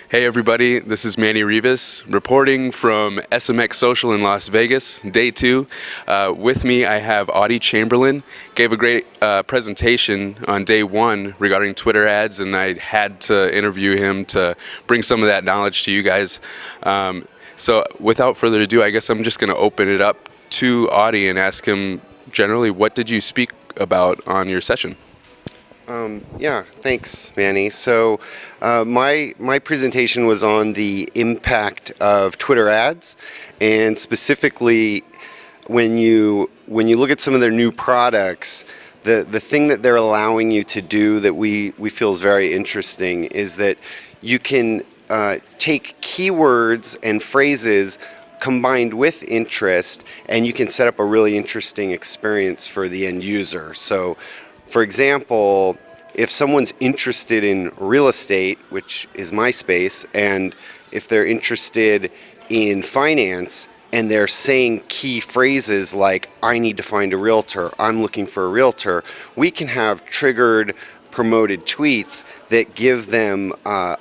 Hey everybody, this is Manny Rivas reporting from SMX Social in Las Vegas, day 2. With me I have Audie Chamberlain. Gave a great presentation on day 1 regarding Twitter ads, and I had to interview him to bring some of that knowledge to you guys. So without further ado, I guess I'm just going to open it up to Audie and ask him generally, what did you speak about on your session? Yeah, thanks, Manny. So my presentation was on the impact of Twitter ads, and specifically when you look at some of their new products, the thing that they're allowing you to do that we feel is very interesting is that you can take keywords and phrases combined with interest, and you can set up a really interesting experience for the end user. So for example, if someone's interested in real estate, which is my space, and if they're interested in finance and they're saying key phrases like, I need to find a realtor, I'm looking for a realtor, we can have triggered promoted tweets that give them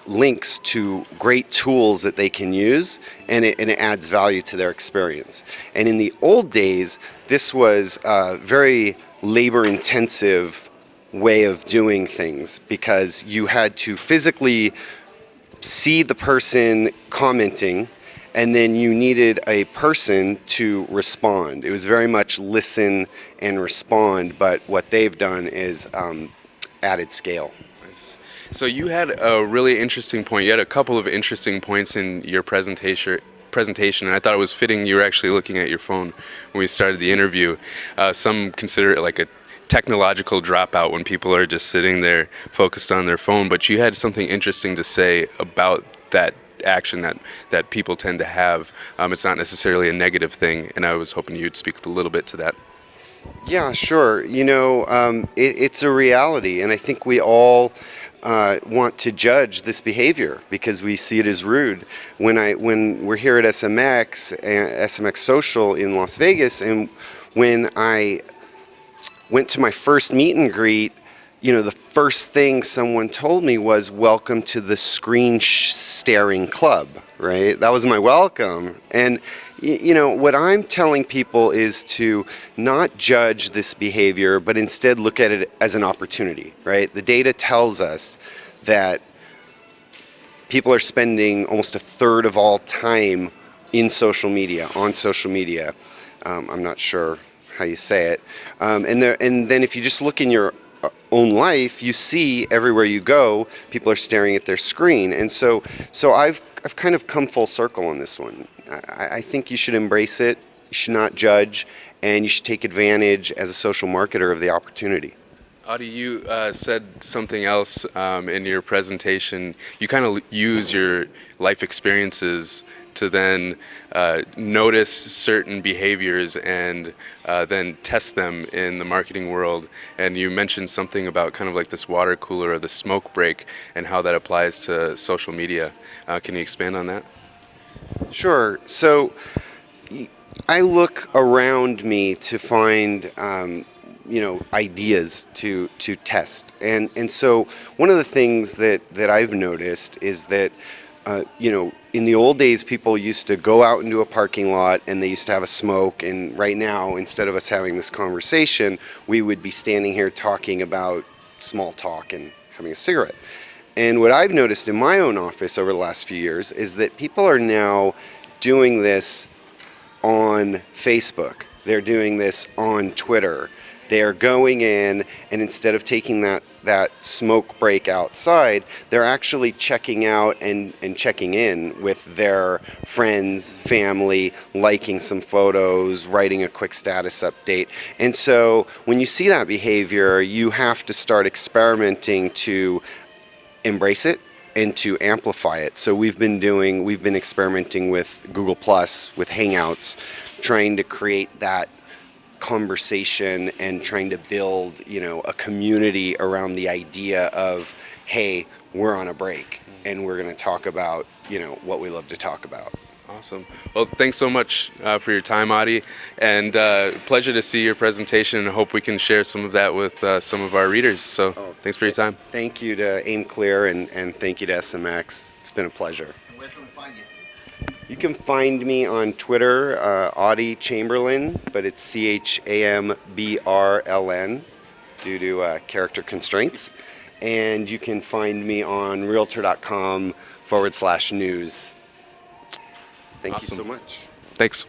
links to great tools that they can use, and it adds value to their experience. And in the old days, this was very labor-intensive way of doing things because you had to physically see the person commenting, and then you needed a person to respond. It was very much listen and respond, but what they've done is added scale. So you had a really interesting point. You had a couple of interesting points in your presentation, and I thought it was fitting you were actually looking at your phone when we started the interview. Some consider it like a technological dropout when people are just sitting there focused on their phone, but you had something interesting to say about that action that people tend to have. It's not necessarily a negative thing, and I was hoping you'd speak a little bit to that. Yeah, sure. You know, it's a reality, and I think we all want to judge this behavior because we see it as rude. When we're here at SMX Social in Las Vegas, and when I went to my first meet and greet, you know, the first thing someone told me was, welcome to the screen staring club, right? That was my welcome. And you know, what I'm telling people is to not judge this behavior, but instead look at it as an opportunity, right? The data tells us that people are spending almost a third of all time in social media, on social media. I'm not sure how you say it. And then if you just look in your own life, you see everywhere you go, people are staring at their screen. And so I've kind of come full circle on this one. I think you should embrace it, you should not judge, and you should take advantage as a social marketer of the opportunity. Audie, you said something else in your presentation. You kind of use your life experiences to then notice certain behaviors and then test them in the marketing world. And you mentioned something about kind of like this water cooler or the smoke break and how that applies to social media. Can you expand on that? Sure. So I look around me to find you know, ideas to test. And so one of the things that I've noticed is that you know, in the old days, people used to go out into a parking lot and they used to have a smoke, and right now, instead of us having this conversation, we would be standing here talking about small talk and having a cigarette. And what I've noticed in my own office over the last few years is that people are now doing this on Facebook. They're doing this on Twitter. They're going in, and instead of taking that smoke break outside, they're actually checking out and checking in with their friends, family, liking some photos, writing a quick status update. And so when you see that behavior, you have to start experimenting to embrace it and to amplify it. So we've been experimenting with Google+, with Hangouts, trying to create that conversation and trying to build, you know, a community around the idea of, hey, we're on a break and we're going to talk about, you know, what we love to talk about. Awesome. Well, thanks so much for your time, Audie, and pleasure to see your presentation, and hope we can share some of that with some of our readers. So, Thanks for your time. Thank you to aimClear and thank you to SMX. It's been a pleasure. And where can we find you? You can find me on Twitter, Audie Chamberlain, but it's CHAMBRLN due to character constraints. And you can find me on realtor.com/news. Thank you Awesome. so much. Thanks.